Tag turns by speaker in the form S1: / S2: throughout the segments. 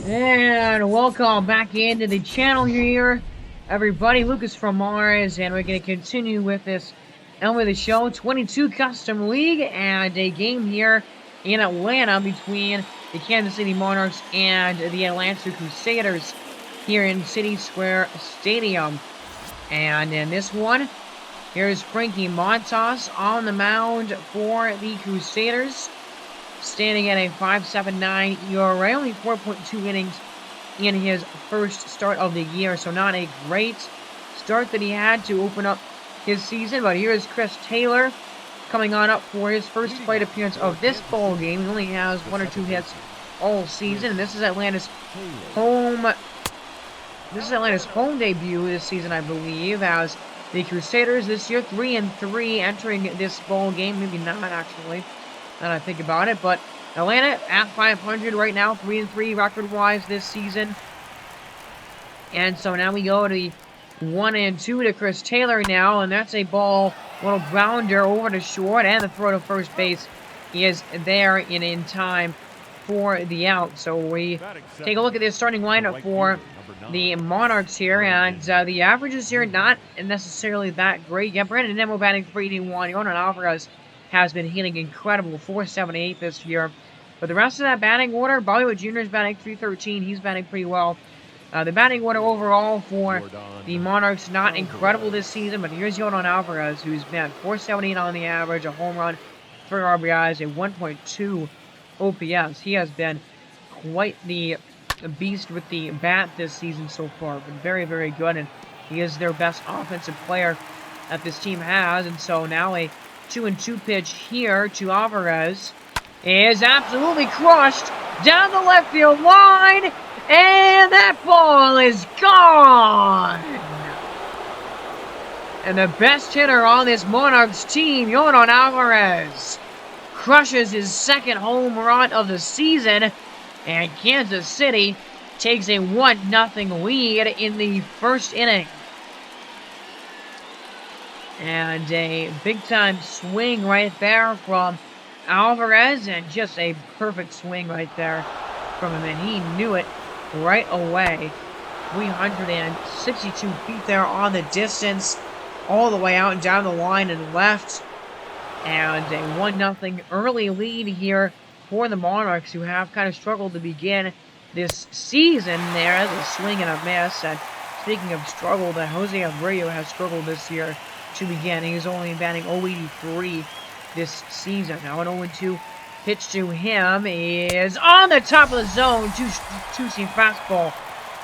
S1: And welcome back into the channel here, everybody. Lucas from Mars, and we're going to continue with this element of the show, 22 Custom League, and a game here in Atlanta between the Kansas City Monarchs and the Atlanta Crusaders here in City Square Stadium. And in this one, here's Frankie Montas on the mound for the Crusaders, standing at a 5.79 ERA, only 4.2 innings in his first start of the year, so not a great start that he had to open up his season. But here is Chris Taylor coming on up for his first plate appearance of this ball game. He only has 1 or 2 hits all season, and this is Atlanta's home debut this season, I believe, as the Crusaders this year 3-3 entering this ball game. Maybe not, actually, now that I think about it, but Atlanta at 500 right now, 3-3 record-wise this season. And so now we go to the 1-2 to Chris Taylor now, and that's a ball, little grounder over to short, and the throw to first base is there in time for the out. So we take a look at this starting lineup for the Monarchs here, and the averages here not necessarily that great. Yeah, Brandon Nimmo batting 381. Yonan Alvarez has been hitting incredible, 478 this year. But the rest of that batting order, Bollywood Jr. is batting 313. He's batting pretty well. The batting order overall for the Monarchs not incredible this season, but here's Yonan Alvarez, who's been 478 on the average, a home run, 3 RBIs, a 1.2 OPS. He has been quite the beast with the bat this season so far. Been very, very good, and he is their best offensive player that this team has. And so now a 2-2 pitch here to Alvarez is absolutely crushed down the left field line, and that ball is gone. And the best hitter on this Monarchs team, Yonan Alvarez, crushes his second home run of the season, and Kansas City takes a 1-0 lead in the first inning. And a big-time swing right there from Alvarez, and just a perfect swing right there from him, and he knew it right away. 362 feet there on the distance, all the way out and down the line and left. And a 1-0 early lead here for the Monarchs, who have kind of struggled to begin this season there. The swing and a miss. And speaking of struggle, that Jose Abreu has struggled this year to begin. He's only batting 083 this season. Now an 0-2 pitch to him is on the top of the zone. Two-seam fastball.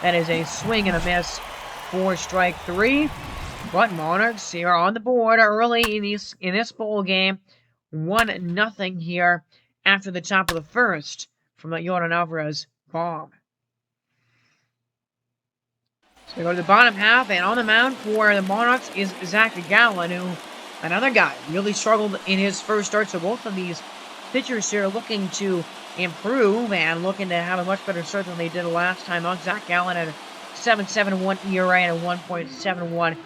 S1: That is a swing and a miss for strike 3. But Monarchs here on the board early in this bowl game. 1-0 here after the top of the first from that Yonan Alvarez bomb. So we go to the bottom half, and on the mound for the Monarchs is Zach Gallen, who, another guy, really struggled in his first start. So both of these pitchers here are looking to improve and looking to have a much better start than they did last time out. Zach Gallen had a 7.71 ERA and a 1.71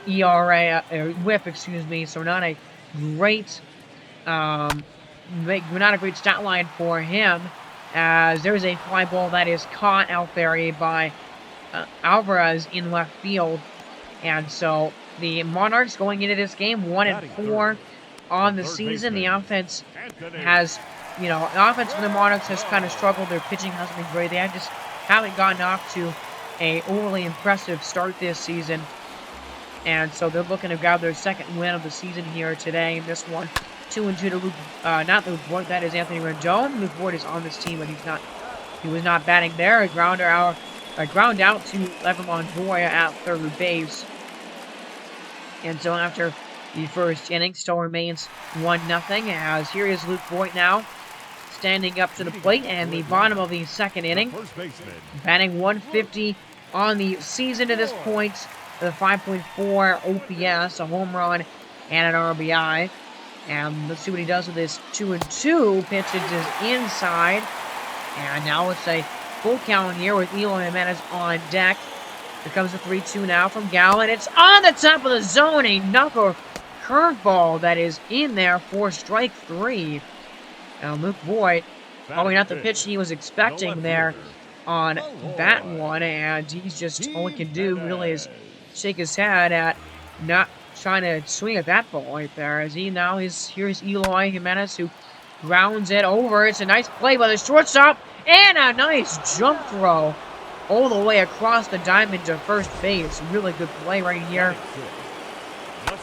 S1: ERA, whip, excuse me. So not a great, not a great stat line for him, as there's a fly ball that is caught out there by Alvarez in left field. And so the Monarchs going into this game 1-4 on the season. The offense has, the offense for the Monarchs has kind of struggled. Their pitching hasn't been great. They just haven't gotten off to a overly impressive start this season. And so they're looking to grab their second win of the season here today in this one. 2-2 to Luke, not Luke Voigt, that is Anthony Rendon. Luke Voigt is on this team, but he was not batting there. A ground out to Lever Montoya at third base. And so after the first inning, still remains 1-0, as here is Luke Voigt now, standing up to the plate, and the bottom of the second inning, batting 150 on the season to this point, with a 5.4 OPS, a home run, and an RBI. And let's see what he does with this 2-2 pitch. It is inside, and now it's a full count here with Eloy Jimenez on deck. Here comes the 3-2 now from Gallen. It's on the top of the zone, a knuckle curveball that is in there for strike 3. Now Luke Voigt, probably not the pitch he was expecting there, on that one, and he's just all he can do really is shake his head at not trying to swing at that ball right there. As he now is here's Eloy Jimenez who rounds it over. It's a nice play by the shortstop and a nice jump throw all the way across the diamond to first base. Really good play right here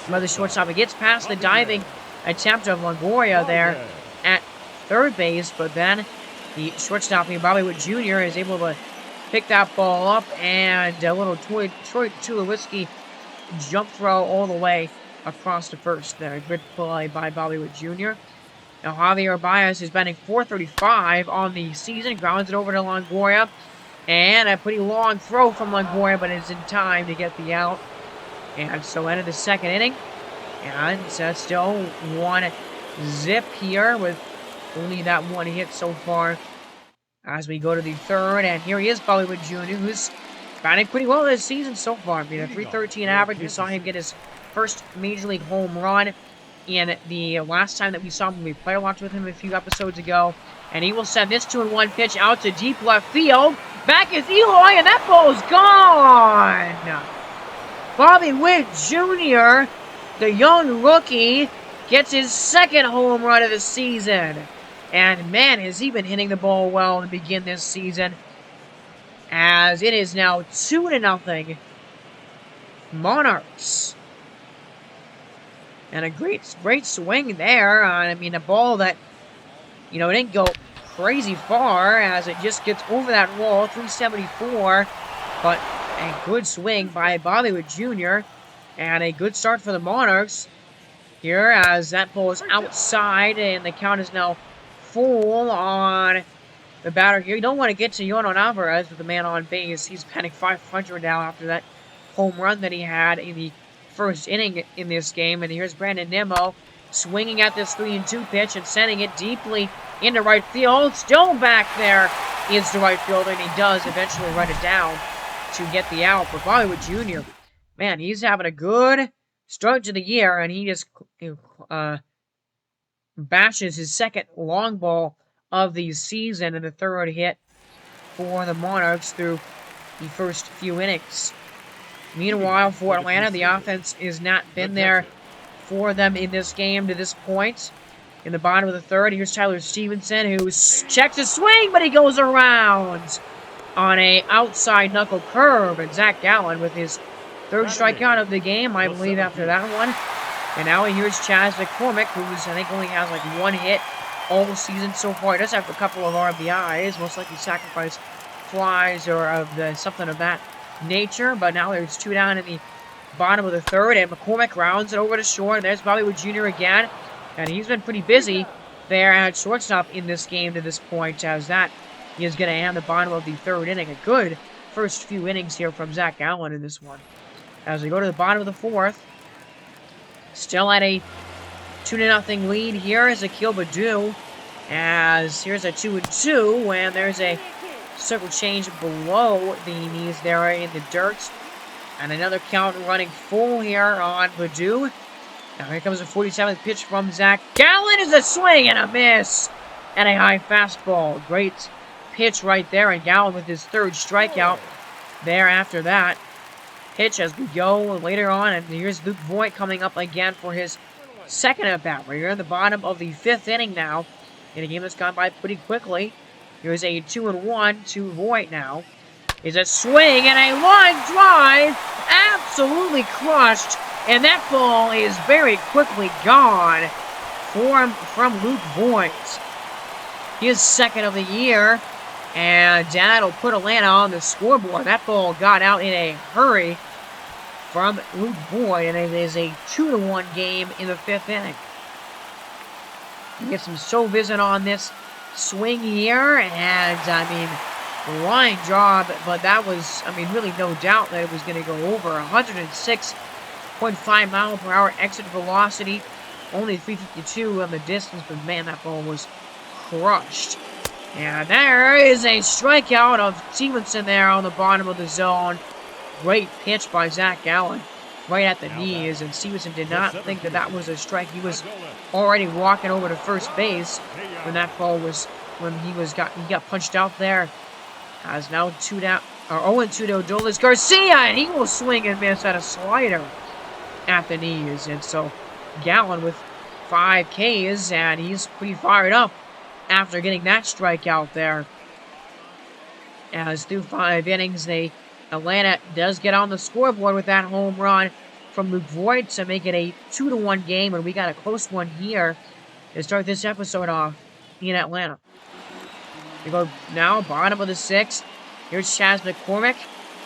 S1: by the shortstop. It gets past the diving attempt of Longoria there at third base, but then the shortstop, Bobby Witt Jr., is able to pick that ball up, and a little Troy Tulowitzki jump throw all the way across to first there. Good play by Bobby Witt Jr. Now Javier Baez is batting .435 on the season, grounds it over to Longoria, and a pretty long throw from Longoria, but it's in time to get the out. And so end of the second inning, and still 1-0 here with only that one hit so far as we go to the third. And here he is, Bobby Witt Jr., who's batting pretty well this season so far. I mean, a .313 average. We saw him get his first Major League home run in the last time that we saw him when we player watched with him a few episodes ago. And he will send this 2-1 pitch out to deep left field. Back is Eloy, and that ball's gone! Bobby Witt Jr., the young rookie, gets his second home run of the season. And man, has he been hitting the ball well to begin this season. As it is now 2-0 Monarchs. And a great swing there. I mean, a ball that, it didn't go crazy far as it just gets over that wall, 374. But a good swing by Bobby Witt Jr. And a good start for the Monarchs here as that ball is outside and the count is now full on the batter here. You don't want to get to Yono Alvarez with the man on base. He's batting .500 now after that home run that he had in the first inning in this game. And here's Brandon Nimmo swinging at this 3-2 pitch and sending it deeply into right field. Still back there is the right fielder, and he does eventually run it down to get the out. But Bobby Witt Jr., man, he's having a good start to the year, and he just bashes his second long ball of the season and the third hit for the Monarchs through the first few innings. Meanwhile, for Atlanta, the offense has not been there for them in this game to this point. In the bottom of the third, here's Tyler Stevenson, who checks his swing, but he goes around on a outside knuckle curve. And Zach Gallen with his third strikeout of the game, I believe, after that one. And now here's Chas McCormick, who's, I think, only has like one hit all season so far. He does have a couple of RBIs, most likely sacrifice flies or something of that nature. But now there's two down in the bottom of the third, and McCormick rounds it over to short. And there's Bobby Witt Jr. again, and he's been pretty busy there at shortstop in this game to this point, as that is going to end the bottom of the third inning. A good first few innings here from Zach Gallen in this one. As we go to the bottom of the fourth, still at a 2-0 lead here is Akil Baddoo, as here's a 2-2, and there's a circle change below the knees there in the dirt. And another count running full here on Baddoo. Now here comes the 47th pitch from Zach Gallen. Is a swing and a miss, and a high fastball. Great pitch right there, and Gallen with his third strikeout there after that pitch as we go later on. And here's Luke Voigt coming up again for his second at-bat. We're here in the bottom of the fifth inning now, in a game that's gone by pretty quickly. Here's a 2-1 to Voigt now. Is a swing and a line drive, absolutely crushed, and that ball is very quickly gone from Luke Voigt. His second of the year, and that'll put Atlanta on the scoreboard. That ball got out in a hurry from Luke Voigt, and it is a 2-1 game in the fifth inning. You get some show visit on this swing here, and I mean, line job, but that was, I mean, really no doubt that it was going to go over. 106.5 mile per hour exit velocity, only 352 on the distance, but man, that ball was crushed. And there is a strikeout of Stevenson there on the bottom of the zone. Great pitch by Zach Gallen right at the knees, and Stevenson did not think that that was a strike. He was already walking over to first base when that ball was, he got punched out there Has now 2 down, or 0-2 to Adolis Garcia, and he will swing and miss at a slider at the knees. And so Gallen with 5 Ks, and he's pretty fired up after getting that strikeout there. As through 5 innings, Atlanta does get on the scoreboard with that home run from Luke Voigt to make it a 2-1 game, and we got a close one here to start this episode off in Atlanta. We go now, bottom of the 6th. Here's Chaz McCormick.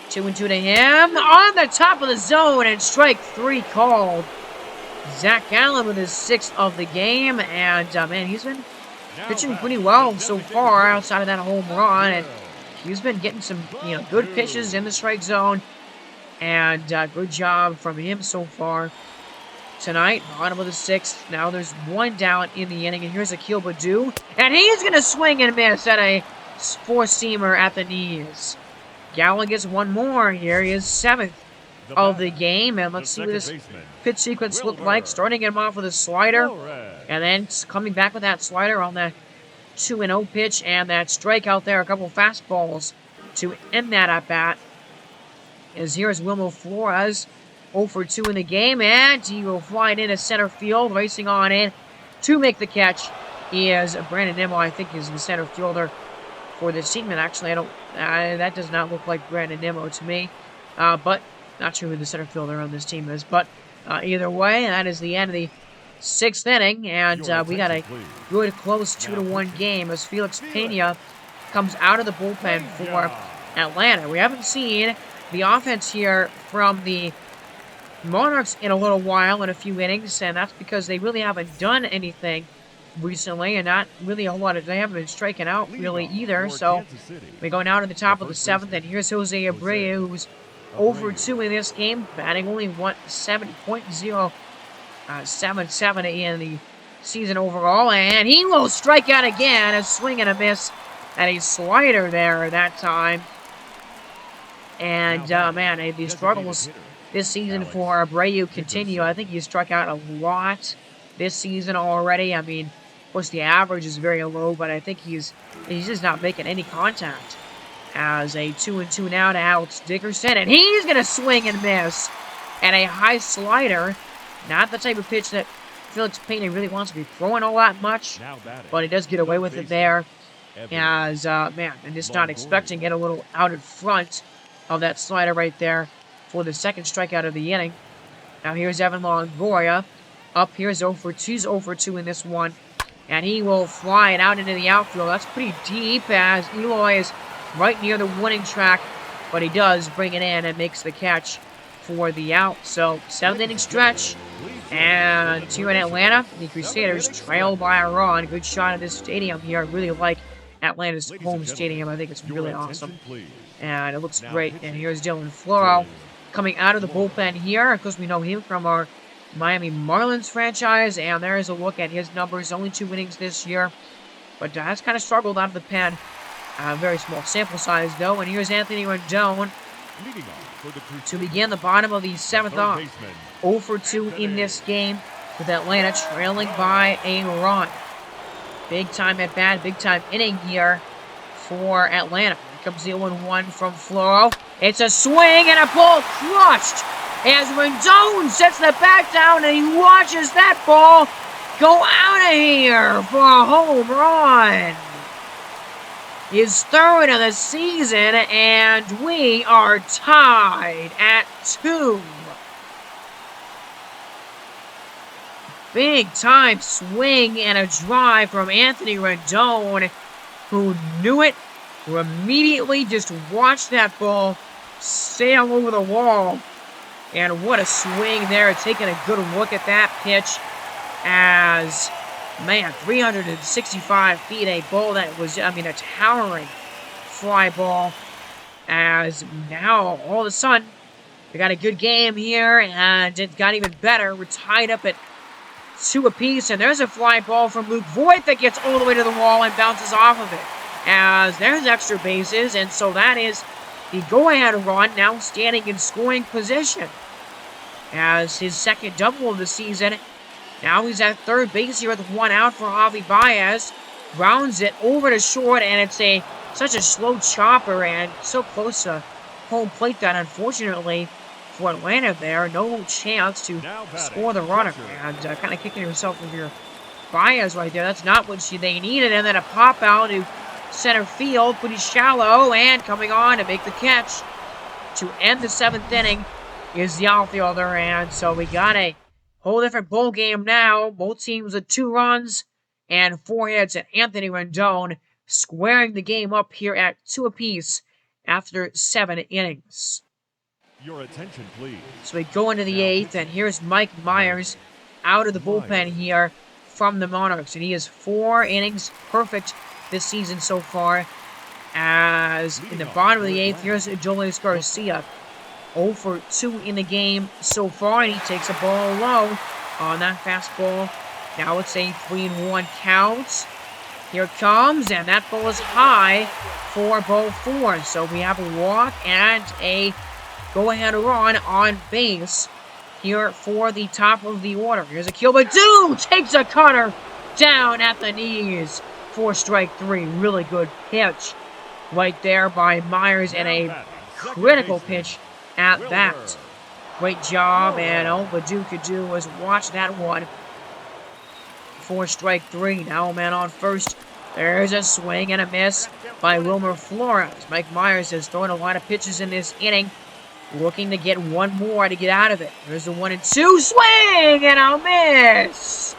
S1: 2-2 to him. On the top of the zone, and strike 3 called. Zach Gallen with his 6th of the game, and man, he's been pitching pretty well so far outside of that home run, and he's been getting some good pitches in the strike zone, and good job from him so far tonight. Bottom of the 6th. Now there's 1 down in the inning, and here's Akil Baddoo, and he's going to swing and miss at a 4-seamer at the knees. Gallen gets 1 more here. He is 7th of the game, and let's see what this pitch sequence looked like. Starting him off with a slider, and then coming back with that slider on that 2-0 pitch, and that strikeout there, a couple fastballs to end that at bat. As here's Wilmer Flores, 0-for-2 in the game, and he will fly it into center field, racing on in to make the catch is Brandon Nimmo. I think is the center fielder for this team, and actually that does not look like Brandon Nimmo to me, but not sure who the center fielder on this team is. But either way, that is the end of the 6th inning, and we got a good close 2-1 game as Felix Pena comes out of the bullpen for Atlanta. We haven't seen the offense here from the Monarchs in a little while, in a few innings, and that's because they really haven't done anything recently, and not really a whole lot of, they haven't been striking out really either. So we go now to the top of the 7th, and here's Jose Abreu, who's 0-for-2 in this game, batting only 7.077 in the season overall, and he will strike out again, a swing and a miss at a slider there that time. And man, the struggles this season for Abreu continue. I think he struck out a lot this season already. I mean, of course, the average is very low, but I think he's just not making any contact. As a 2-2 now to Alex Dickerson, and he's going to swing and miss at a high slider. Not the type of pitch that Felix Pena really wants to be throwing all that much, but he does get away with it there. As, man, and just not expecting it, a little out in front of that slider right there for the 2nd strikeout of the inning. Now here's Evan Longoria. Up here's 0-for-2. He's 0-for-2 in this one, and he will fly it out into the outfield. That's pretty deep, as Eloy is right near the winning track, but he does bring it in and makes the catch for the out. So 7th inning stretch, and here in Atlanta, the Crusaders trail by a run. Good shot at this stadium here. I really like Atlanta's home stadium. I think it's really awesome, and it looks great. And here's Dylan Floro coming out of the bullpen here. Of course, we know him from our Miami Marlins franchise, and there is a look at his numbers. Only 2 innings this year, but has kind of struggled out of the pen. Very small sample size, though. And here's Anthony Rendon to begin the bottom of the 7th off. 0-for-2 in this game, with Atlanta trailing by a run. Big time at bat, big time inning here for Atlanta. Here comes the 0-1 from Floro. It's a swing and a ball crushed as Rendon sets the bat down, and he watches that ball go out of here for a home run. His 3rd of the season, and we are tied at 2. Big time swing and a drive from Anthony Rendon, who knew it, who immediately just watched that ball sail over the wall. And what a swing there, taking a good look at that pitch as, man, 365 feet, a ball that was, I mean, a towering fly ball. As now, all of a sudden, we got a good game here, and it got even better. We're tied up at 2 apiece, and there's a fly ball from Luke Voigt that gets all the way to the wall and bounces off of it. As there's extra bases, and so that is the go-ahead run, now standing in scoring position. As his 2nd double of the season. Now he's at 3rd base here with 1 out for Javi Baez. Grounds it over to short, and it's a such a slow chopper and so close to home plate that unfortunately for Atlanta there, no chance to score the runner. And kind of kicking yourself with your bias right there. That's not what they needed. And then a pop out to center field, pretty shallow, and coming on to make the catch to end the 7th inning is the outfielder. And so we got a whole different ball game now. Both teams with 2 runs and 4 hits, and Anthony Rendon squaring the game up here at 2 apiece after 7 innings.
S2: Your attention, please.
S1: So we go into the 8th, and here's Mike Myers out of the bullpen here from the Monarchs, and he is 4 innings perfect this season so far. As in the bottom of the 8th, here's Julius Garcia, 0 for 2 in the game so far, and he takes a ball low on that fastball. Now it's a 3-1 count. Here it comes, and that ball is high for ball 4. So we have a walk and a go-ahead run on base here for the top of the order. Here's a kill, but dude takes a cutter down at the knees for strike 3. Really good pitch right there by Myers, and a critical pitch at that. Great job, and all Badu could do was watch that one for strike 3. Now a man on first. There's a swing and a miss by Wilmer Flores. Mike Myers has thrown a lot of pitches in this inning, looking to get one more to get out of it. There's the 1-2 swing and a miss.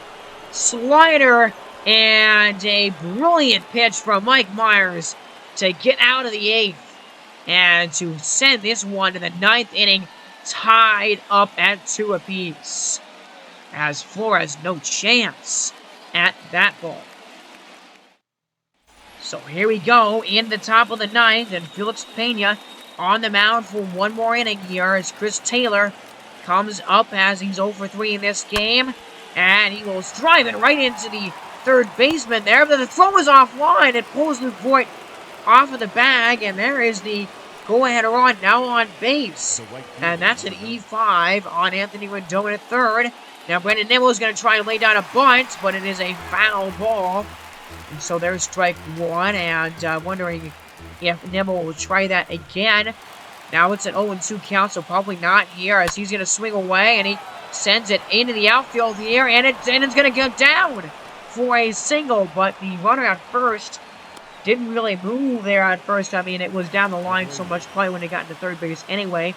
S1: Slider and a brilliant pitch from Mike Myers to get out of the 8th and to send this one to the 9th inning, tied up at 2 apiece, as Flores no chance at that ball. So here we go in the top of the 9th, and Felix Pena on the mound for one more inning here as Chris Taylor comes up as he's 0 for 3 in this game, and he will drive it right into the third baseman there, but the throw is offline. It pulls Luke Voigt off of the bag, and there is the go-ahead run now on base. And that's an E5 on Anthony Rendon at third. Now Brandon Nimmo is going to try and lay down a bunt, but it is a foul ball. And so there's strike 1, and wondering if Nimmo will try that again. Now it's an 0-2 count, so probably not here, as he's going to swing away, and he sends it into the outfield here, and it's going to go down for a single, but the runner at first didn't really move there at first. I mean, it was down the line so much probably when they got into third base anyway.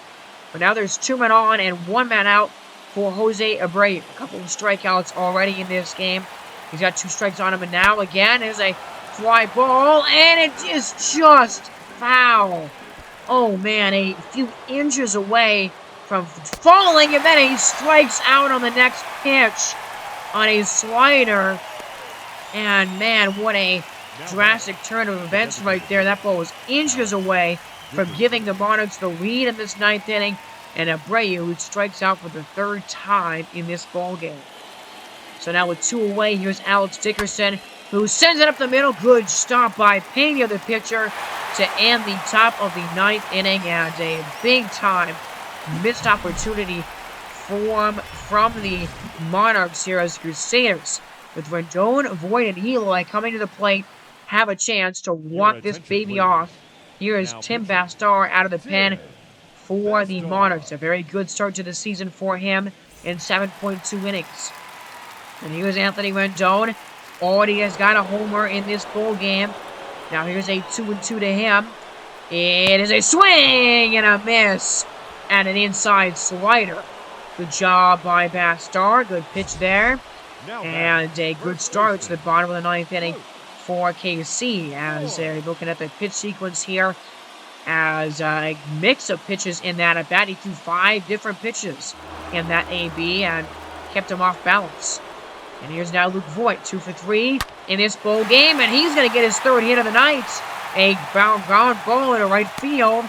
S1: But now there's 2 men on and 1 man out for Jose Abreu. A couple of strikeouts already in this game. He's got 2 strikes on him, and now again is a fly ball, and it is just foul. Oh man, a few inches away from falling, and then he strikes out on the next pitch on a slider. And man, what a drastic turn of events right there. That ball was inches away from giving the Monarchs the lead in this 9th inning, and Abreu, who strikes out for the 3rd time in this ball game. So now with 2 away, here's Alex Dickerson, who sends it up the middle. Good stop by Pena, the pitcher, to end the top of the 9th inning, and a big-time missed opportunity from the Monarchs here as Crusaders, with Rendon, Voigt, and Eloy coming to the plate, have a chance to walk this baby off. Here is Tim Bastar out of the pen for the Monarchs. A very good start to the season for him in 7.2 innings. And here's Anthony Rendon. Already has got a homer in this ball game. Now here's a 2-2 to him. It is a swing and a miss. And an inside slider. Good job by Bastar. Good pitch there. And a good start to the bottom of the 9th inning for KC, as they're looking at the pitch sequence here, as a mix of pitches in that. At bat, he threw 5 different pitches in that AB and kept him off balance. And here's now Luke Voigt, 2 for 3 in this ball game, and he's going to get his 3rd hit of the night. A ground ball into right field,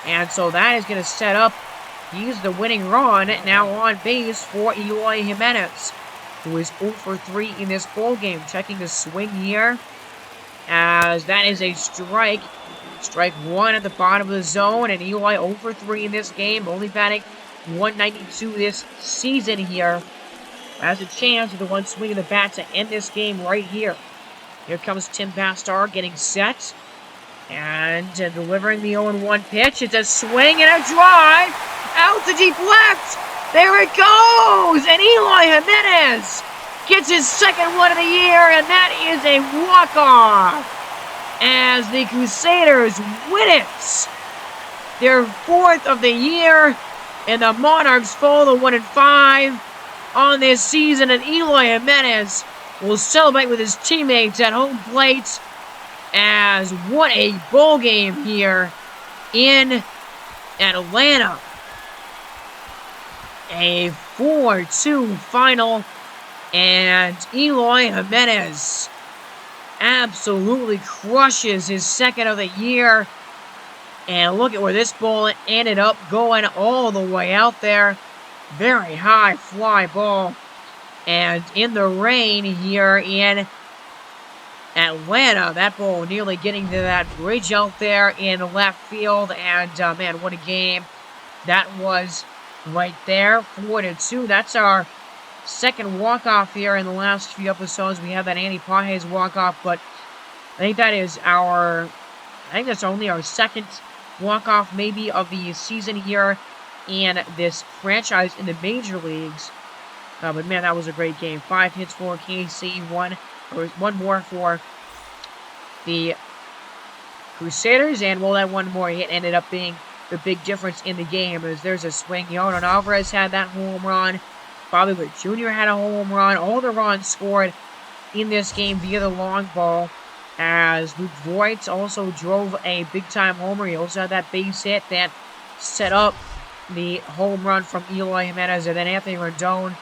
S1: and so that is going to set up. He's the winning run now on base for Eloy Jimenez, who is 0 for 3 in this ball game. Checking the swing here, as that is a strike. Strike 1 at the bottom of the zone, and Eloy 0 for 3 in this game, only batting .192 this season here. Has a chance with the one swing of the bat to end this game right here. Here comes Tim Bastar getting set. And delivering the 0-1 pitch. It's a swing and a drive. Out to deep left. There it goes. And Eloy Jimenez gets his second one of the year. And that is a walk-off. As the Crusaders win it. Their fourth of the year. And the Monarchs fall to 1-5 on this season. And Eloy Jimenez will celebrate with his teammates at home plate. As what a bowl game here in Atlanta. A 4-2 final. And Eloy Jimenez absolutely crushes his second of the year. And look at where this ball ended up going all the way out there. Very high fly ball. And in the rain here in Atlanta, that ball nearly getting to that bridge out there in left field. And, man, what a game that was right there. 4-2. That's our second walk-off here in the last few episodes. We have that Andy Pages walk-off, but I think that's only our second walk-off maybe of the season here in this franchise in the major leagues. But, man, that was a great game. 5 hits for KC, one more for the Crusaders, and well, that one more hit ended up being the big difference in the game, as there's a swing. Yordan Alvarez had that home run. Bobby Witt Jr. had a home run. All the runs scored in this game via the long ball, as Luke Voigt also drove a big-time homer. He also had that base hit that set up the home run from Eloy Jimenez, and then Anthony Rendon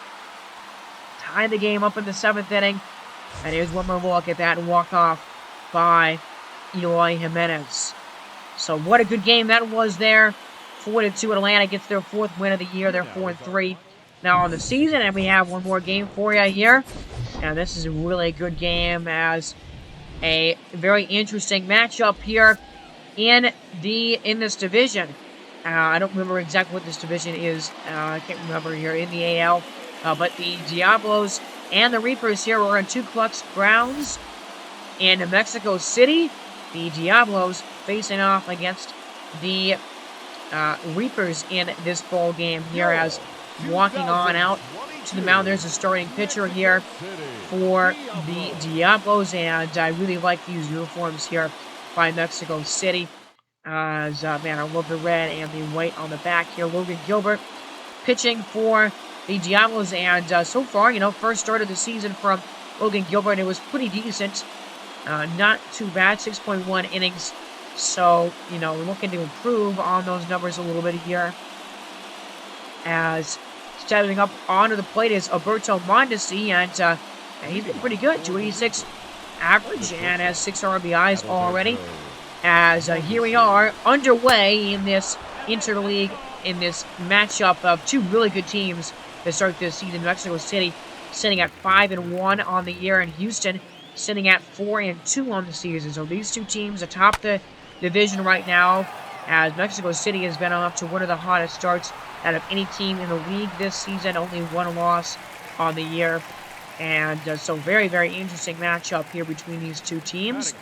S1: tied the game up in the 7th inning. And here's one more look at that walk-off by Eloy Jimenez. So what a good game that was there. 4-2. Atlanta gets their 4th win of the year. They're 4-3 now on the season. And we have one more game for you here. And this is a really good game, as a very interesting matchup here in this division. I don't remember exactly what this division is. I can't remember here in the AL. But the Diablos and the Reapers here are on 2 Clucks grounds in Mexico City. The Diablos facing off against the Reapers in this ball game here, as walking on out to the mound. There's a starting pitcher here for the Diablos, and I really like these uniforms here by Mexico City. Man, I love the red and the white on the back here. Logan Gilbert pitching for the Diablos, and so far, first start of the season from Logan Gilbert, it was pretty decent. Not too bad, 6.1 innings. So, we're looking to improve on those numbers a little bit here. As stepping up onto the plate is Alberto Mondesi, and he's been pretty good, 286 average, and has 6 RBIs already. As here we are, underway in this interleague, in this matchup of 2 really good teams to start this season. Mexico City sitting at 5-1 on the year, and Houston sitting at 4-2 on the season. So these 2 teams atop the division right now, as Mexico City has been off to one of the hottest starts out of any team in the league this season. Only 1 loss on the year. And so very, very interesting matchup here between these 2 teams.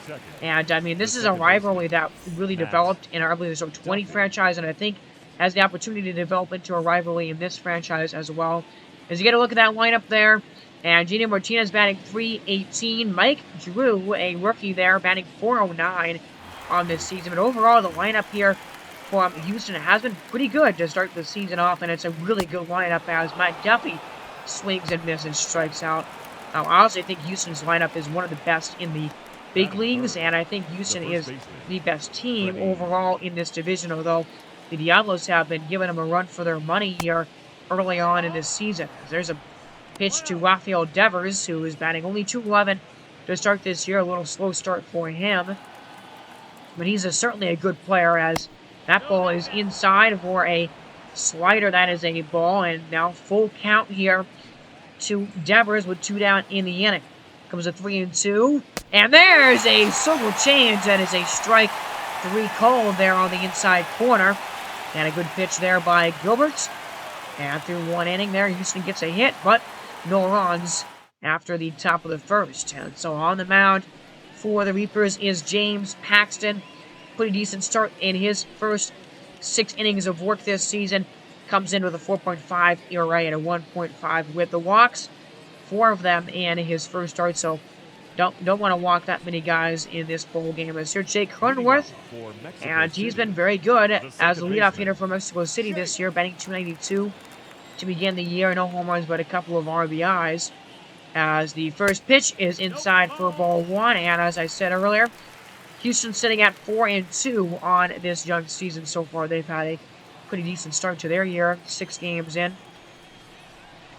S1: And, I mean, this is a rivalry that really developed in our episode 20 franchise, and I think has the opportunity to develop into a rivalry in this franchise as well. As you get a look at that lineup there, and Gino Martinez batting .318. Mike Drew, a rookie there, batting .409 on this season. But overall, the lineup here from Houston has been pretty good to start the season off, and it's a really good lineup as Matt Duffy swings and misses and strikes out. I honestly think Houston's lineup is one of the best in the big leagues, and I think Houston is the best team overall in this division, although the Diablos have been giving them a run for their money here early on in this season. There's a pitch to Rafael Devers, who is batting only .211 to start this year. A little slow start for him, but he's certainly a good player, as that ball is inside for a slider. That is a ball, and now full count here to Devers with 2 down in the inning. Comes a 3-2, and there's a circle change. That is a strike 3 call there on the inside corner, and a good pitch there by Gilbert. And through 1 inning there, Houston gets a hit, but no runs after the top of the first. And so on the mound for the Reapers is James Paxton. pretty decent start in his first 6 innings of work this season. Comes in with a 4.5 ERA and a 1.5 with the walks. 4 of them in his first start, so don't want to walk that many guys in this bowl game. As here, Jake Cronenworth, and he's been very good as a leadoff hitter for Mexico City this year, batting .292 to begin the year. No home runs, but a couple of RBIs. As the first pitch is inside for ball 1, and as I said earlier, Houston sitting at 4-2 on this young season so far. They've had a pretty decent start to their year, 6 games in.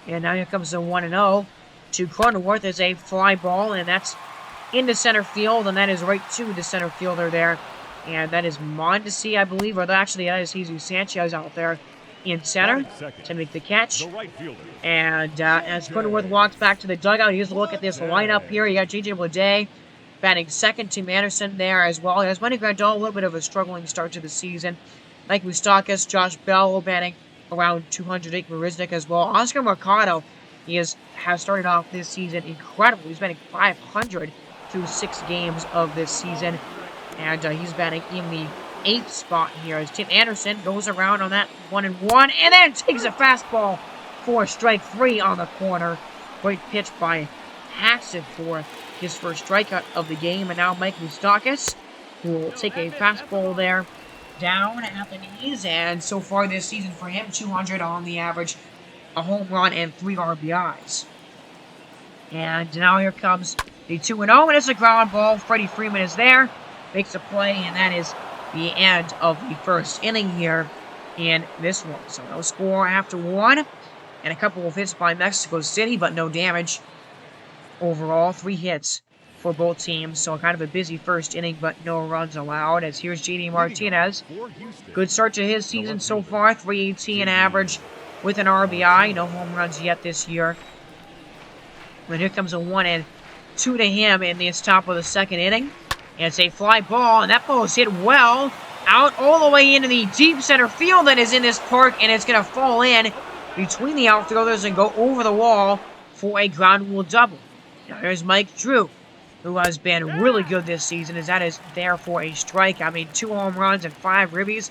S1: And now here comes the 1-0 to Cronenworth as a fly ball, and that's into center field, and that is right to the center fielder there. And that is Mondesi, I believe, or actually that is Jesus Sanchez out there in center to make the catch. And as Cronenworth walks back to the dugout, here's a look at this lineup here. You got J.J. Bleday batting second, Tim Anderson there as well. As Manny Grandal, a little bit of a struggling start to the season. Like Moustakas, Josh Bell batting around 200, Jake Marisnik as well. Oscar Mercado, has started off this season incredible. He's batting 500 through 6 games of this season. And he's batting in the 8th spot here as Tim Anderson goes around on that 1-1 and then takes a fastball for strike 3 on the corner. Great pitch by Hassett for his first strikeout of the game. And now Mike Moustakas, who will take a fastball there down at the knees. And so far this season for him, 200 on the average, a home run and 3 RBIs. And now here comes the 2-0, and it's a ground ball. Freddie Freeman is there, makes a play, and that is the end of the first inning here in this one. So no score after 1, and a couple of hits by Mexico City, but no damage overall. 3 hits for both teams, so kind of a busy first inning, but no runs allowed. As here's JD Martinez. Good start to his season so far, 318 average with an RBI. No home runs yet this year. But here comes a 1-2 to him in the top of the second inning. And it's a fly ball, and that ball is hit well out all the way into the deep center field that is in this park, and it's going to fall in between the outfielders and go over the wall for a ground rule double. Now here's Mike Drew, who has been really good this season, as that is there for a strike. I mean, 2 home runs and 5 ribbies.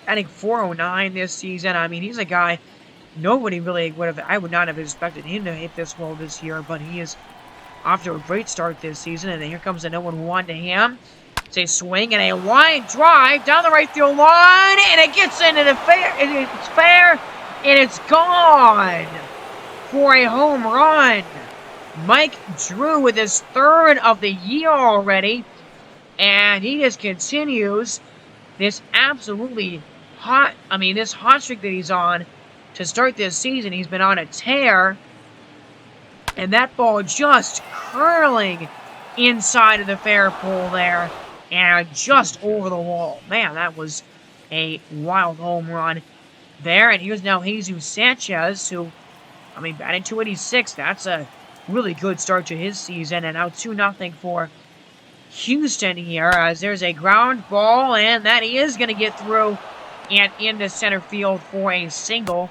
S1: I think .409 this season. I mean, he's a guy nobody really would have. I would not have expected him to hit this well this year, but he is off to a great start this season. And then here comes a 0-1 to him. It's a swing and a line drive down the right field line, and it gets into the fair. It's fair, and it's gone for a home run. Mike Drew with his 3rd of the year already, and he just continues this absolutely hot, this hot streak that he's on to start this season. He's been on a tear, and that ball just curling inside of the fair pole there, and just over the wall. Man, that was a wild home run there. And here's now Jesus Sanchez, who, batting .286. That's a really good start to his season. And now 2-0 for Houston here, as there's a ground ball, and that is going to get through and into center field for a single.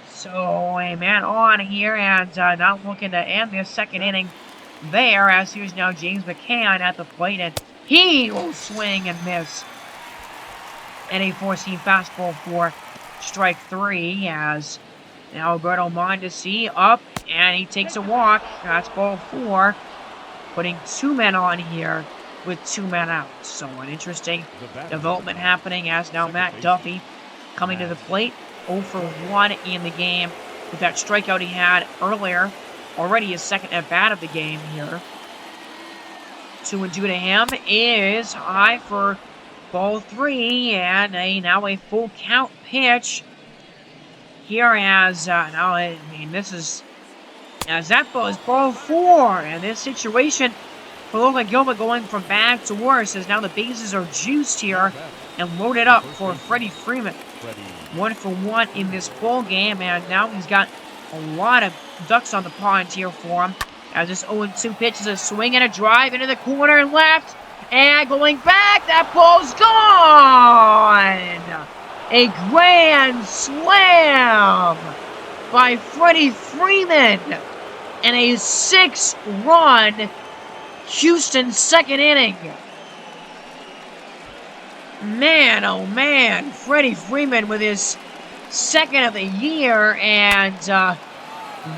S1: So a man on here, and now looking to end this second inning there, as here's now James McCann at the plate, and he will swing and miss. And a 4-seam fastball for strike 3, as now Alberto Mondesi up, and he takes a walk. That's ball 4, putting 2 men on here with 2 men out. So an interesting development happening, as now Matt Duffy coming to the plate, 0 for 1 in the game with that strikeout he had earlier. Already his second at bat of the game here. 2-2 to him is high for ball 3, and now a full count pitch here as this is as that ball is ball 4, and this situation for Logan Gilbert going from bad to worse, as now the bases are juiced here and loaded up for Freddie Freeman. 1 for 1 in this ball game, and now he's got a lot of ducks on the pond here for him. As this 0-2 pitch is a swing and a drive into the corner left, and going back, that ball's gone! A grand slam by Freddie Freeman, and a 6-run Houston second inning. Man, oh man, Freddie Freeman with his second of the year, and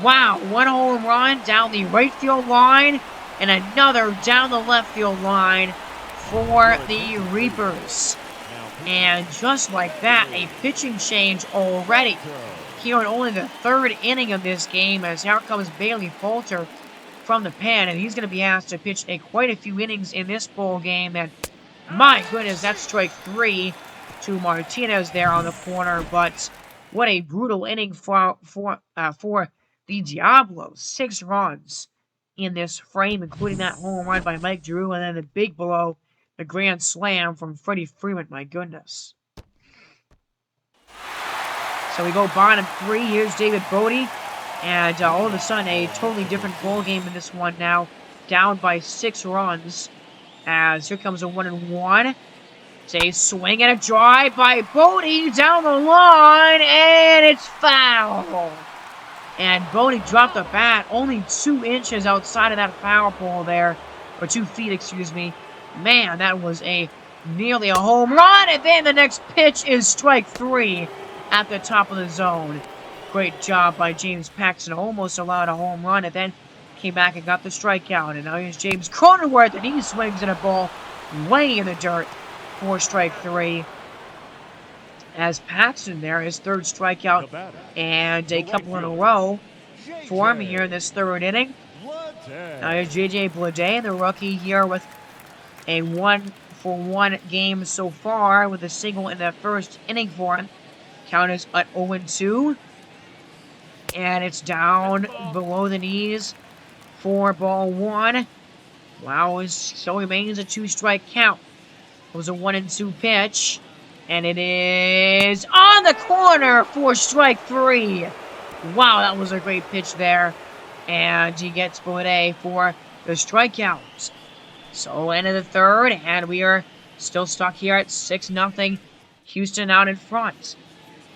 S1: wow, one home run down the right field line, and another down the left field line for the Reapers. And just like that, a pitching change already here in only the third inning of this game, as here comes Bailey Falter from the pen, and he's going to be asked to pitch quite a few innings in this ball game. And my goodness, that's strike 3 to Martinez there on the corner. But what a brutal inning for the Diablos. 6 runs in this frame, including that home run by Mike Drew, and then the big blow, the grand slam from Freddie Freeman. My goodness. So we go bottom 3. Here's David Bodie. And all of a sudden, a totally different ball game in this one now. Down by 6 runs. As here comes a 1-1. It's a swing and a drive by Bodie down the line. And it's foul. And Bodie dropped the bat only 2 inches outside of that foul pole there. Or 2 feet, excuse me. Man, that was nearly a home run. And then the next pitch is strike 3 at the top of the zone. Great job by James Paxton. Almost allowed a home run and then came back and got the strikeout. And now here's James Cronenworth, and he swings at a ball way in the dirt for strike 3. As Paxton there, his third strikeout and a couple in a row for him here in this third inning. Now here's J.J. Bleday, the rookie here with a 1-for-1 game so far with a single in the first inning for him. Count is at 0-2. And it's down below the knees for ball 1. Wow, it still remains a 2-strike count. It was a 1-2 pitch. And it is on the corner for strike 3. Wow, that was a great pitch there. And he gets Bleday for the strikeouts. So end of the third, and we are still stuck here at 6-0. Houston out in front.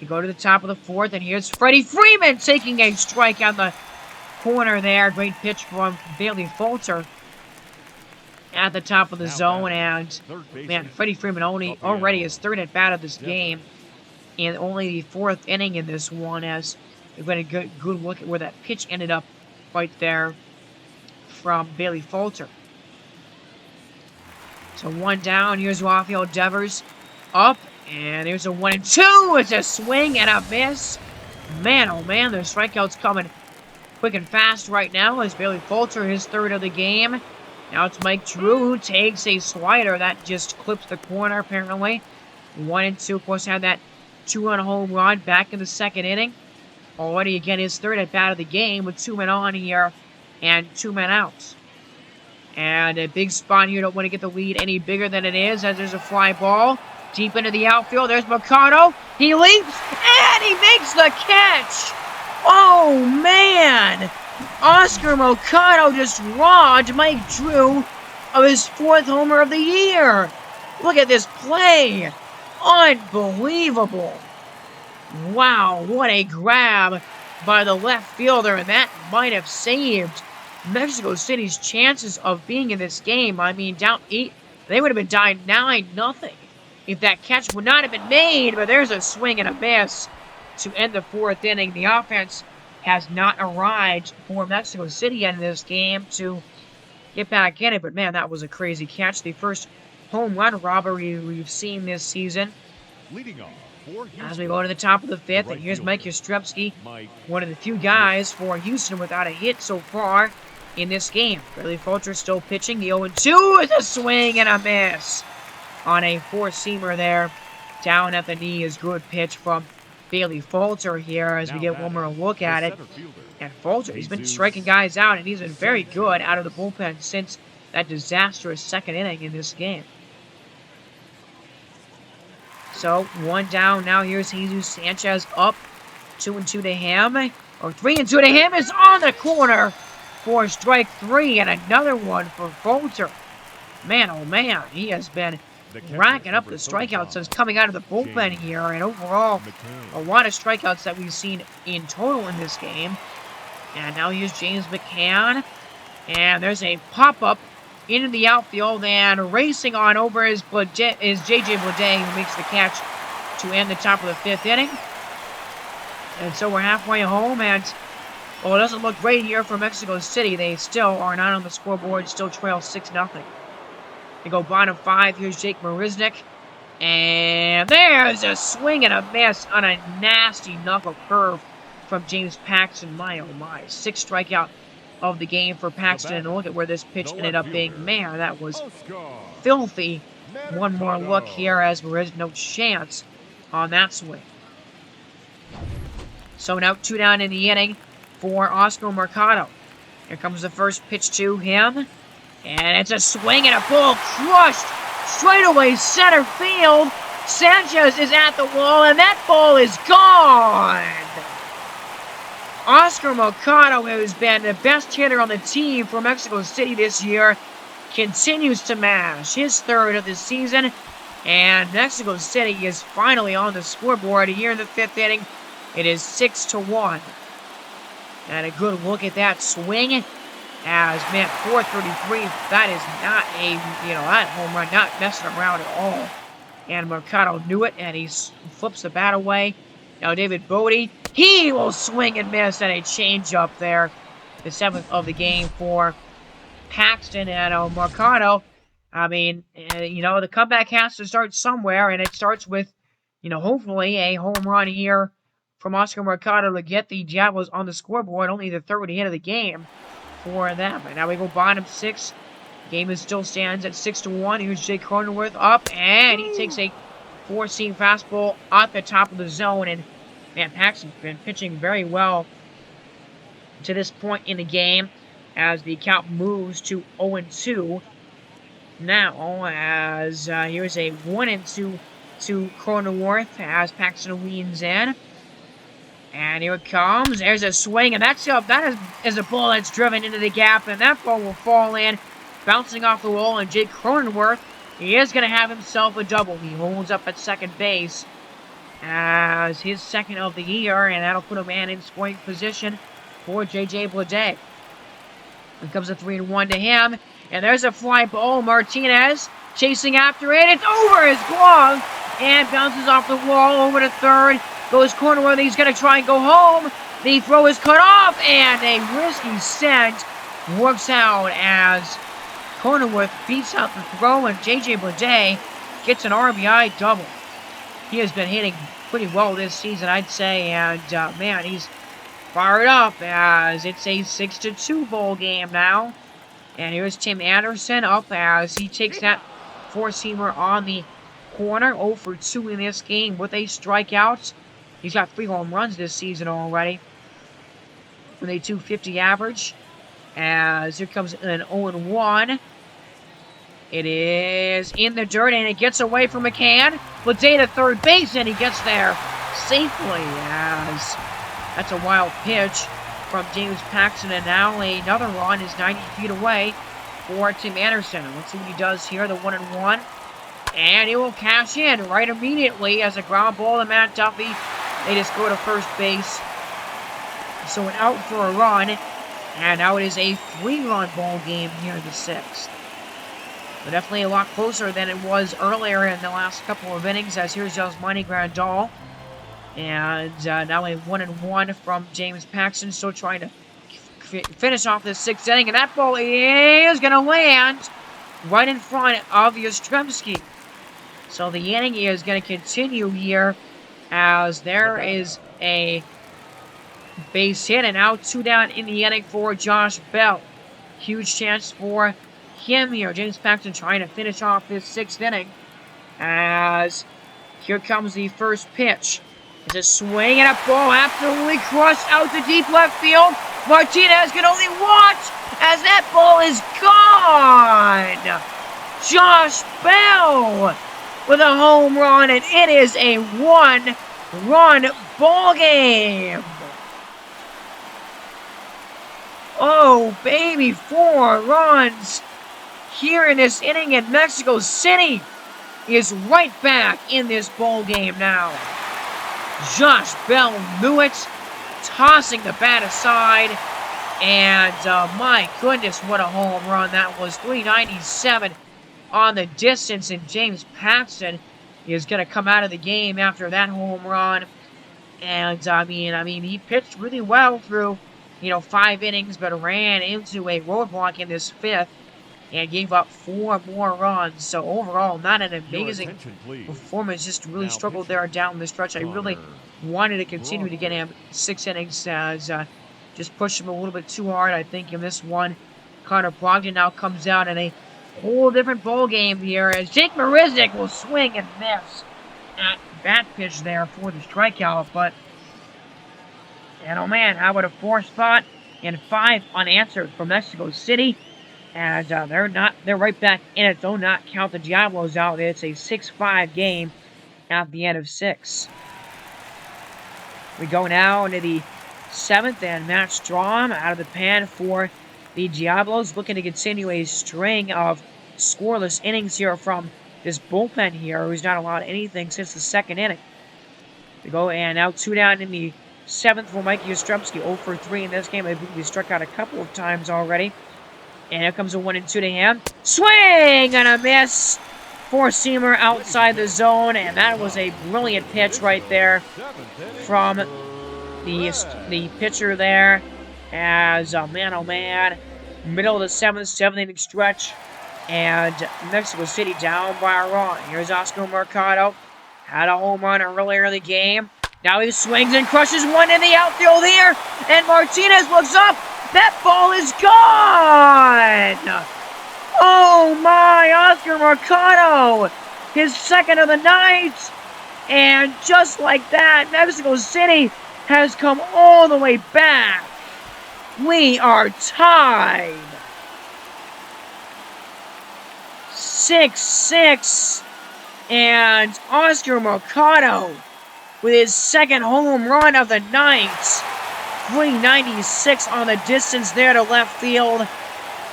S1: We go to the top of the fourth, and here's Freddie Freeman taking a strike on the corner there. Great pitch from Bailey Falter at the top of the zone. And, man, Freddie Freeman already his third at bat of this game. And only the 4th inning in this one, as we've got a good look at where that pitch ended up right there from Bailey Falter. So 1 down. Here's Rafael Devers up. And there's a 1-2. It's a swing and a miss. Man, oh man, the strikeouts coming quick and fast right now as Bailey Falter, his third of the game. Now it's Mike Drew who takes a slider that just clips the corner apparently. 1-2, of course, had that 2-run home run back in the second inning. Already again his third at bat of the game with 2 men on here and 2 men out. And a big spot here. Don't want to get the lead any bigger than it is as there's a fly ball. Deep into the outfield, there's Mercado. He leaps, and he makes the catch. Oh, man. Oscar Mercado just robbed Mike Drew of his 4th homer of the year. Look at this play. Unbelievable. Wow, what a grab by the left fielder, and that might have saved Mexico City's chances of being in this game. I mean, down 8, they would have been down 9-0. If that catch would not have been made, but there's a swing and a miss to end the 4th inning. The offense has not arrived for Mexico City yet in this game to get back in it. But, man, that was a crazy catch. The first home run robbery we've seen this season.
S2: Leading off
S1: as we go to the top of the 5th, and here's Mike Yastrzemski, one of the few guys for Houston without a hit so far in this game. Bailey Falter still pitching. The 0-2 is a swing and a miss on a 4-seamer there. Down at the knee is good pitch from Bailey Falter here as we get one more look at it. And Falter, he's been striking guys out, and he's been very good out of the bullpen since that disastrous second inning in this game. So 1 down. Now here's Jesus Sanchez up. 2-2 to him. Or 3-2 to him is on the corner for strike 3, and another one for Falter. Man, oh man, he has been racking up the strikeouts since coming out of the bullpen here, and overall, a lot of strikeouts that we've seen in total in this game. And now here's James McCann, and there's a pop-up into the outfield, and racing on over is J.J. Bleday, who makes the catch to end the top of the 5th inning. And so we're halfway home, and well, it doesn't look great here for Mexico City. They still are not on the scoreboard, still trail 6-0. They go bottom 5. Here's Jake Marisnik. And there's a swing and a miss on a nasty knuckle curve from James Paxton. My, oh my. 6th strikeout of the game for Paxton. And look at where this pitch ended up being. Man, that was filthy. One more look here as Marisnik, no chance on that swing. So now 2 down in the inning for Oscar Mercado. Here comes the first pitch to him. And it's a swing and a ball crushed straight away center field. Sanchez is at the wall, and that ball is gone. Oscar Mercado, who's been the best hitter on the team for Mexico City this year, continues to mash. His 3rd of the season. And Mexico City is finally on the scoreboard here in the 5th inning. It is 6-1. And a good look at that swing. As, man, 433, that is not a, that home run, not messing around at all. And Mercado knew it, and he flips the bat away. Now David Bodie, he will swing and miss, and a changeup there. The 7th of the game for Paxton and Mercado. I mean, the comeback has to start somewhere, and it starts with, hopefully a home run here from Oscar Mercado to get the Diablos on the scoreboard. Only the 3rd hit of the game for them. And now we go bottom 6. Game still stands at 6-1. Here's Jake Cronenworth up, and he takes a 4-seam fastball at the top of the zone. And man, Paxton's been pitching very well to this point in the game as the count moves to 0-2. Now, as here's a 1-2 to Cronenworth as Paxton leans in. And here it comes. There's a swing, and that is a ball that's driven into the gap, and that ball will fall in, bouncing off the wall. And Jake Cronenworth, he is going to have himself a double. He holds up at second base as his 2nd of the year, and that'll put a man in scoring position for J.J. Bleday. Here comes a 3-1 to him, and there's a fly ball. Martinez chasing after it. It's over his glove and bounces off the wall over to 3rd. Goes Cronenworth, he's going to try and go home. The throw is cut off, and a risky send works out as Cronenworth beats out the throw, and J.J. Bleday gets an RBI double. He has been hitting pretty well this season, I'd say, and man, he's fired up as it's a 6-2 ball game now. And here's Tim Anderson up as he takes that 4-seamer on the corner. 0 for 2 in this game with a strikeout. He's got 3 home runs this season already with a .250 average. As here comes an 0-1. It is in the dirt, and it gets away from McCann. Bleday to 3rd base, and he gets there safely as that's a wild pitch from James Paxton. And now another run is 90 feet away for Tim Anderson. Let's see what he does here, the 1-1. And he will cash in right immediately as a ground ball to Matt Duffy. They just go to first base. So an out for a run. And now it is a 3-run ball game here in the 6th. But definitely a lot closer than it was earlier in the last couple of innings, as here's Yasmani Grandal. And now a 1-1 from James Paxton, still trying to finish off this 6th inning. And that ball is going to land right in front of Yastrzemski. So the inning is going to continue here as there is a base hit, and now 2 down in the inning for Josh Bell. Huge chance for him here. James Paxton trying to finish off this 6th inning as here comes the first pitch. It's a swing and a ball absolutely crushed out to deep left field. Martinez can only watch as that ball is gone. Josh Bell with a home run, and it is a 1-run ball game. Oh, baby, 4 runs here in this inning, and Mexico City is right back in this ball game now. Josh Bell knew it, tossing the bat aside, And my goodness, what a home run that was. 397 on the distance, and James Paxton is going to come out of the game after that home run. And I mean, he pitched really well through, 5 innings, but ran into a roadblock in this 5th and gave up 4 more runs. So overall, not an amazing performance. Just really struggled there down the stretch. I really wanted to continue to get him 6 innings, as just pushed him a little bit too hard, I think, in this one. Connor Brogdon now comes out in a whole different ball game here, as Jake Marisnik will swing and miss at bat pitch there for the strikeout. But, and oh man, how about a 4 spot and 5 unanswered from Mexico City, as they're right back in it. Do not count the Diablos out. It's a 6-5 game at the end of 6. We go now into the 7th, and Matt Strom out of the pen for the Diablos, looking to continue a string of scoreless innings here from this bullpen here, who's not allowed anything since the 2nd inning. We go, and now 2 down in the 7th for Mikey Ostrowski, 0 for 3 in this game. I believe he struck out a couple of times already. And here comes a 1-2 to him. Swing and a miss. 4-seamer outside the zone, and that was a brilliant pitch right there from the pitcher there. As man, oh man, middle of the 7th inning stretch, and Mexico City down by a run. Here's Oscar Mercado. Had a home run earlier in the game. Now he swings and crushes one in the outfield here, and Martinez looks up. That ball is gone! Oh my, Oscar Mercado! His 2nd of the night! And just like that, Mexico City has come all the way back. We are tied. 6-6. And Oscar Mercado with his 2nd home run of the night. 396 on the distance there to left field.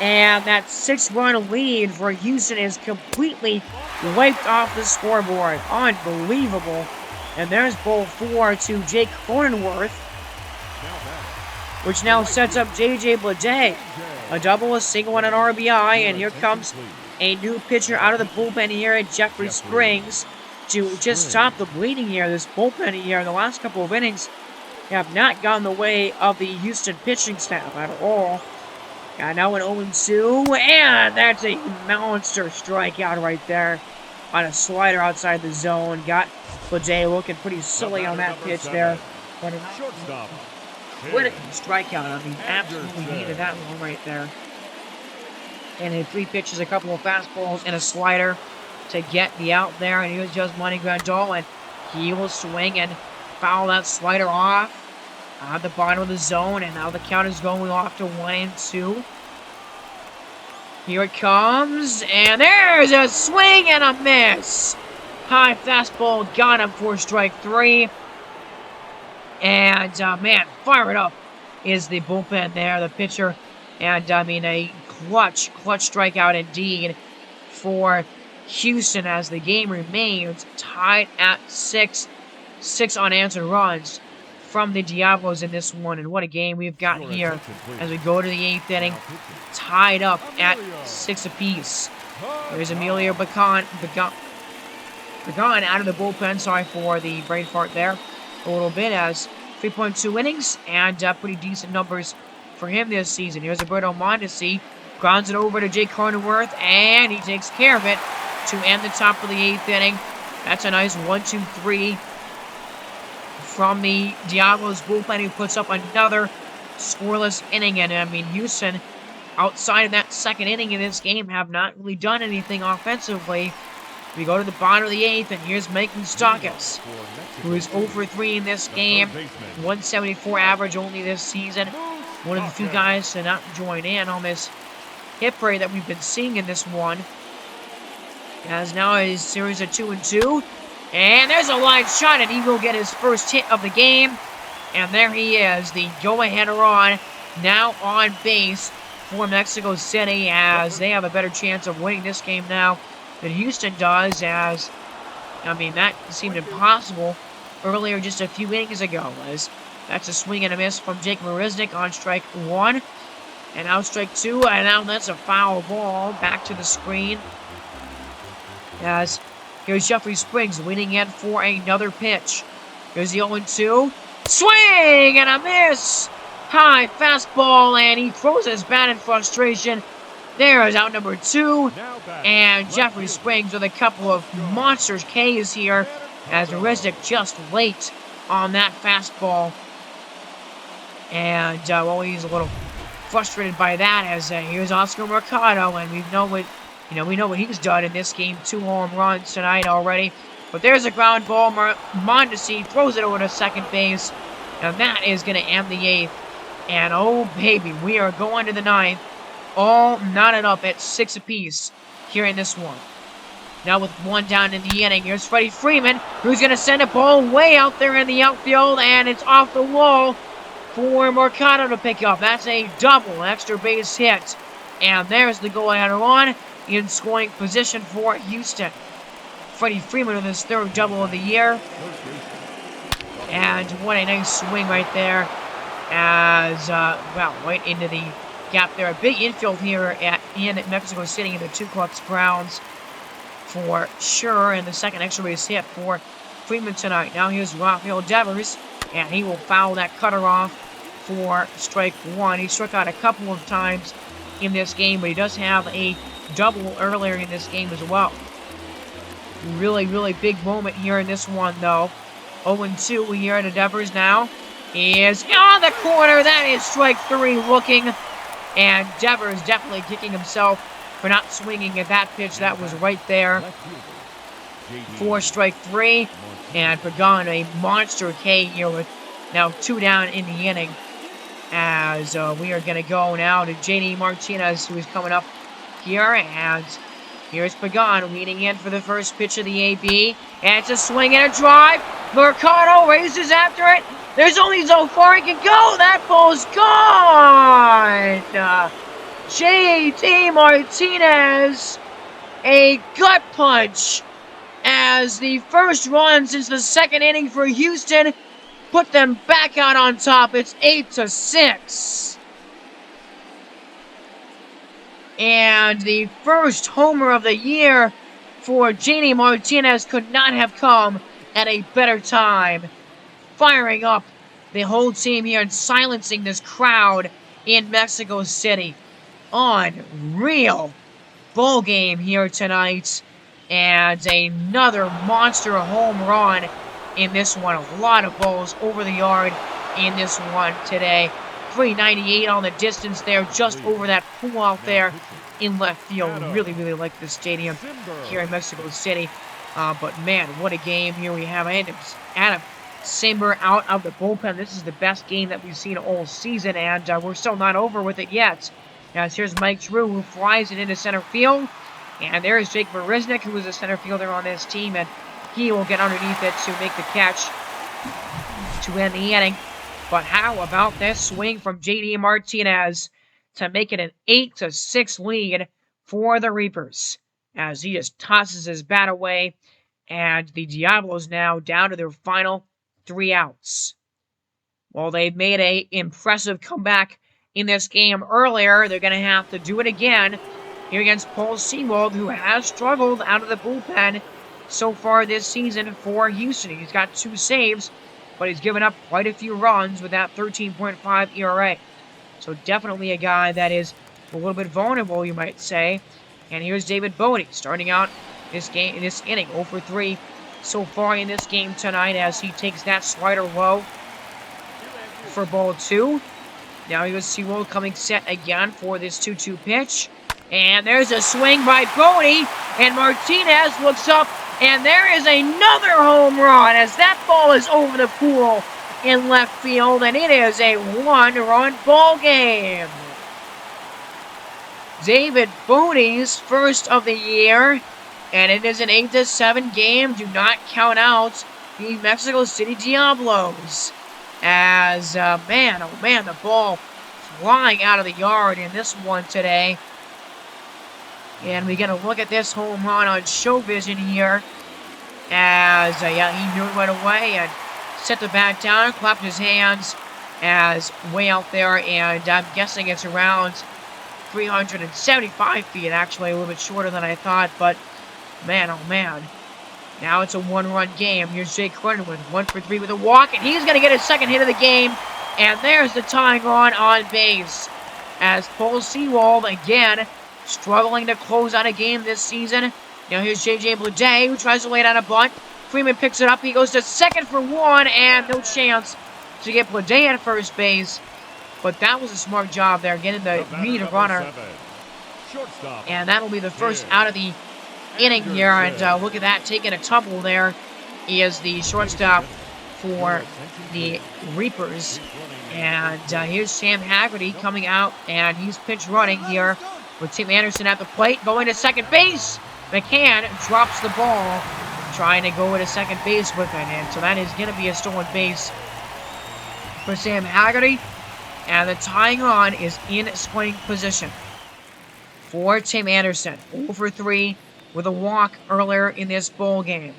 S1: And that 6-run lead for Houston is completely wiped off the scoreboard. Unbelievable. And there's ball 4 to Jake Cronenworth, which now sets up J.J. Bleday. A double, a single, and an RBI. And here comes a new pitcher out of the bullpen here at Jeffrey Springs to just stop the bleeding here. This bullpen here in the last couple of innings have not gone the way of the Houston pitching staff at all. Got now an 0-2, and that's a monster strikeout right there on a slider outside the zone. Got Bleday looking pretty silly on that pitch there. But what a strikeout. I mean, absolutely needed that one right there. And in 3 pitches, a couple of fastballs and a slider to get the out there. And here's just Money Grandal, and he will swing and foul that slider off at the bottom of the zone, and now the count is going off to 1-2. Here it comes, and there's a swing and a miss. High fastball got him for strike 3. And, man, fire it up is the bullpen there, the pitcher. And, I mean, a clutch strikeout indeed for Houston, as the game remains tied at 6. 6 unanswered runs from the Diablos in this one. And what a game we've got here as we go to the 8th inning, tied up at 6 apiece. There's Emilio Begon out of the bullpen. Sorry for the brain fart there a little bit, as 3.2 innings and pretty decent numbers for him this season. Here's Alberto Mondesi, grounds it over to Jake Cronenworth, and he takes care of it to end the top of the 8th inning. That's a nice 1-2-3 from the Diablos bullpen, who puts up another scoreless inning. And I mean, Houston, outside of that 2nd inning in this game, have not really done anything offensively. We go to the bottom of the 8th, and here's Mike Moustakas, who is 0 for 3 in this game. 174 average only this season. One of the few guys to not join in on this hit parade that we've been seeing in this one. As now a series of 2-2. And there's a line shot, and he will get his first hit of the game. And there he is, the go-ahead run, now on base for Mexico City, as they have a better chance of winning this game now than Houston does, as, I mean, that seemed impossible earlier just a few innings ago, as That's a swing and a miss from Jake Marisnik on strike 1. And now strike 2, and now that's a foul ball. Back to the screen. As here's Jeffrey Springs leaning in for another pitch. Here's the 0-2. Swing and a miss! High fastball, and he throws his bat in frustration. There is out number 2. And Jeffrey Springs with a couple of monster Ks here, as Marisnik just late on that fastball. And, well, he's a little frustrated by that, as here's Oscar Mercado, and we know what he's done in this game. 2 home runs tonight already. But there's a ground ball. Mondesi throws it over to second base, and that is going to end the 8th. And oh baby, we are going to the 9th, all knotted up at 6 apiece here in this one. Now with 1 down in the inning, here's Freddie Freeman, who's going to send a ball way out there in the outfield, and it's off the wall for Mercado to pick up. That's a double, extra base hit. And there's the go-ahead run in scoring position for Houston. Freddie Freeman with his 3rd double of the year. And what a nice swing right there. As, well, right into the gap there. A big infield here in Mexico City in the 2-Clux Browns for sure. And the second extra base hit for Freeman tonight. Now here's Rafael Devers, and he will foul that cutter off for strike 1. He struck out a couple of times in this game, but he does have a double earlier in this game as well. Really, really big moment here in this one, though. 0-2 here to Devers now. Is on the corner. That is strike 3 looking. And Devers definitely kicking himself for not swinging at that pitch. That was right there for strike 3. And Pagan, a monster K here with now 2 down in the inning. As we are going to go now to J.D. Martinez, who is coming up here. And here's Pagan leading in for the first pitch of the AB. And it's a swing and a drive. Mercado races after it. There's only so far he can go. That ball's gone. J.D. Martinez, a gut punch, as the first run since the 2nd inning for Houston put them back out on top. It's 8-6. And the first homer of the year for J.D. Martinez could not have come at a better time. Firing up the whole team here and silencing this crowd in Mexico City. Unreal ball game here tonight. And another monster home run in this one. A lot of balls over the yard in this one today. 398 on the distance there, just over that pool out there in left field. Really, really like this stadium here in Mexico City. But man, what a game here we have. Adam Simber out of the bullpen. This is the best game that we've seen all season, and we're still not over with it yet. As here's Mike Drew, who flies it into center field. And there's Jake Marisnik, who is a center fielder on this team, and he will get underneath it to make the catch to end the inning. But how about this swing from J.D. Martinez to make it an 8-6 lead for the Reapers, as he just tosses his bat away, and the Diablos now down to their final 3 outs. Well, they've made an impressive comeback in this game earlier. They're going to have to do it again here against Paul Seawold, who has struggled out of the bullpen so far this season for Houston. He's got 2 saves, but he's given up quite a few runs with that 13.5 ERA. So definitely a guy that is a little bit vulnerable, you might say. And here's David Bodie starting out this inning, 0 for 3 so far in this game tonight, as he takes that slider low for ball 2. Now here's Seawold coming set again for this 2-2 pitch. And there's a swing by Bodie, and Martinez looks up, and there is another home run as that ball is over the pool in left field, and it is a 1-run ball game. David Bodie's first of the year, and it is an 8-7 game. Do not count out the Mexico City Diablos. As, man, oh man, the ball flying out of the yard in this one today. And we get a look at this home run on show vision here. As, yeah, he knew it right away. And set the bat down, clapped his hands as way out there, and I'm guessing it's around 375 feet, actually a little bit shorter than I thought, but man, oh man. Now it's a one-run game. Here's Jake Cronenworth, 1 for 3 with a walk, and he's going to get his second hit of the game, and there's the tying run on base. As Paul Sewald, again, struggling to close out a game this season. Now here's J.J. Bleday, who tries to lay down a bunt. Freeman picks it up. He goes to second for 1, and no chance to get Bleday at first base. But that was a smart job there, getting the lead runner. And that'll be the first out of the inning here. And look at that, taking a tumble there is the shortstop for the Reapers. And here's Sam Haggerty coming out, and he's pitch running here with Tim Anderson at the plate, going to second base. McCann drops the ball, trying to go to second base with it, and so that is going to be a stolen base for Sam Haggerty. And the tying run is in scoring position for Tim Anderson, 0 for 3 with a walk earlier in this ball game.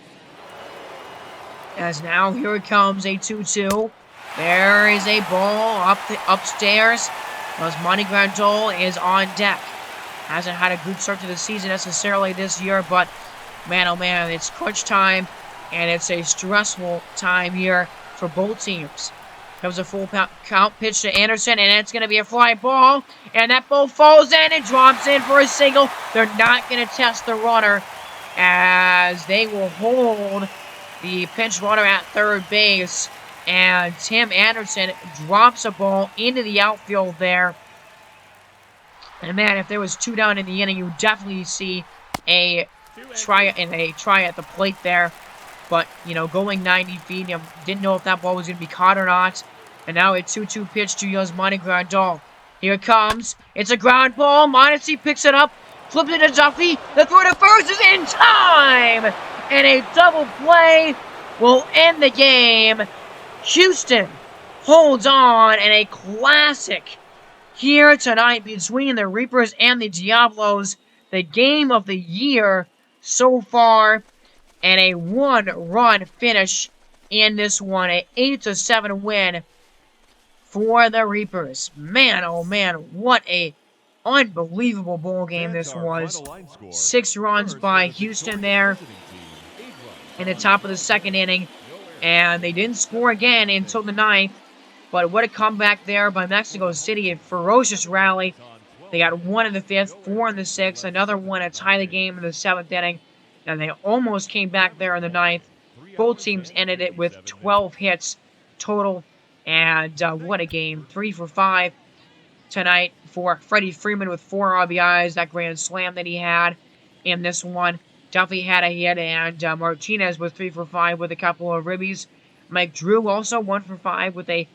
S1: As now here it comes, a 2-2. There is a ball upstairs. Monty Grandol is on deck. Hasn't had a good start to the season necessarily this year, but man, oh man, it's crunch time, and it's a stressful time here for both teams. Comes a full count pitch to Anderson, and it's going to be a fly ball, and that ball falls in and drops in for a single. They're not going to test the runner, as they will hold the pinch runner at third base. And Tim Anderson drops a ball into the outfield there. And man, if there was 2 down in the inning, you would definitely see a try at the plate there. But, you know, going 90 feet, you didn't know if that ball was going to be caught or not. And now a 2-2 pitch to Yasmani Grandal. Here it comes. It's a ground ball. Mondesi picks it up. Flips it to Duffy. The throw to first is in time. And a double play will end the game. Houston holds on, and a classic here tonight between the Reapers and the Diablos. The game of the year so far, and a 1-run finish in this one. An 8-7 win for the Reapers. Man, oh man, what a unbelievable ball game this was. 6 runs by Houston there in the top of the second inning. And they didn't score again until the 9th. But what a comeback there by Mexico City. A ferocious rally. They got 1 in the 5th, 4 in the 6th. Another one to tie the game in the 7th inning. And they almost came back there in the 9th. Both teams ended it with 12 hits total. And what a game. 3 for 5 tonight for Freddie Freeman with 4 RBIs. That grand slam that he had in this one. Duffy had a hit, and Martinez was 3 for 5 with a couple of ribbies. Mike Drew also 1 for 5 with a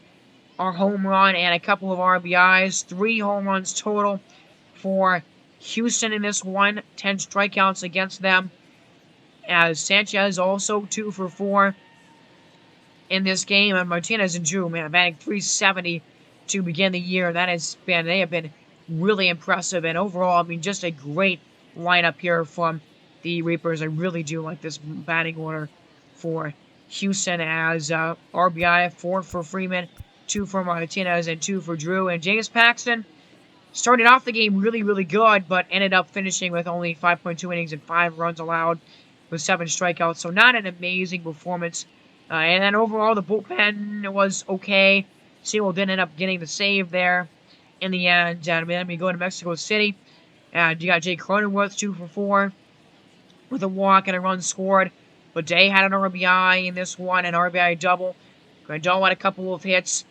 S1: home run and a couple of RBIs. 3 home runs total for Houston in this one. 10 strikeouts against them. As Sanchez also 2 for 4 in this game. And Martinez and Drew, man, batting .370 to begin the year. They have been really impressive. And overall, I mean, just a great lineup here from the Reapers. I really do like this batting order for Houston, as RBI 4 for Freeman, 2 for Martinez, and 2 for Drew. And James Paxton started off the game really, really good, but ended up finishing with only 5.2 innings and 5 runs allowed with 7 strikeouts. So not an amazing performance. And then overall, the bullpen was okay. Sewell did end up getting the save there in the end. And then we go to Mexico City. And you got Jake Cronenworth, 2 for 4. With a walk and a run scored. Bleday had an RBI in this one, an RBI double. Grandal had a couple of hits.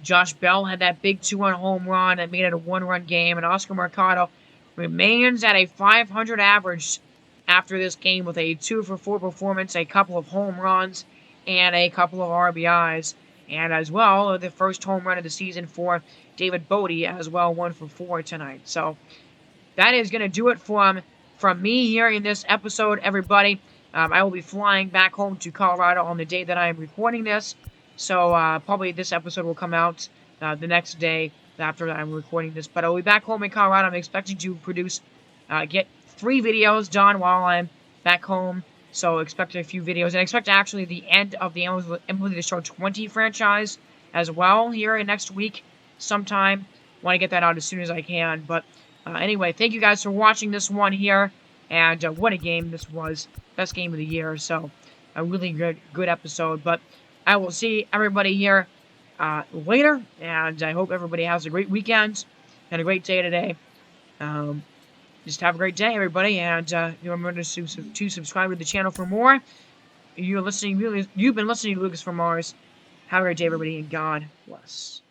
S1: Josh Bell had that big 2-run home run that made it a 1-run game. And Oscar Mercado remains at a .500 average after this game with a 2 for 4 performance, a couple of home runs, and a couple of RBIs. And as well, the first home run of the season for David Bodie as well, 1 for 4 tonight. So that is going to do it from me here in this episode, everybody. I will be flying back home to Colorado on the day that I am recording this. So probably this episode will come out the next day after I'm recording this. But I'll be back home in Colorado. I'm expecting to get 3 videos done while I'm back home So expect a few videos, and expect actually the end of the MLB The Show 20 franchise as well here in next week sometime. Want to get that out as soon as I can. But anyway, thank you guys for watching this one here, and what a game this was. Best game of the year, so a really good episode. But I will see everybody here later, and I hope everybody has a great weekend and a great day today. Just have a great day, everybody, and remember to subscribe to the channel for more. You've been listening to Lucas from Mars. Have a great day, everybody, and God bless.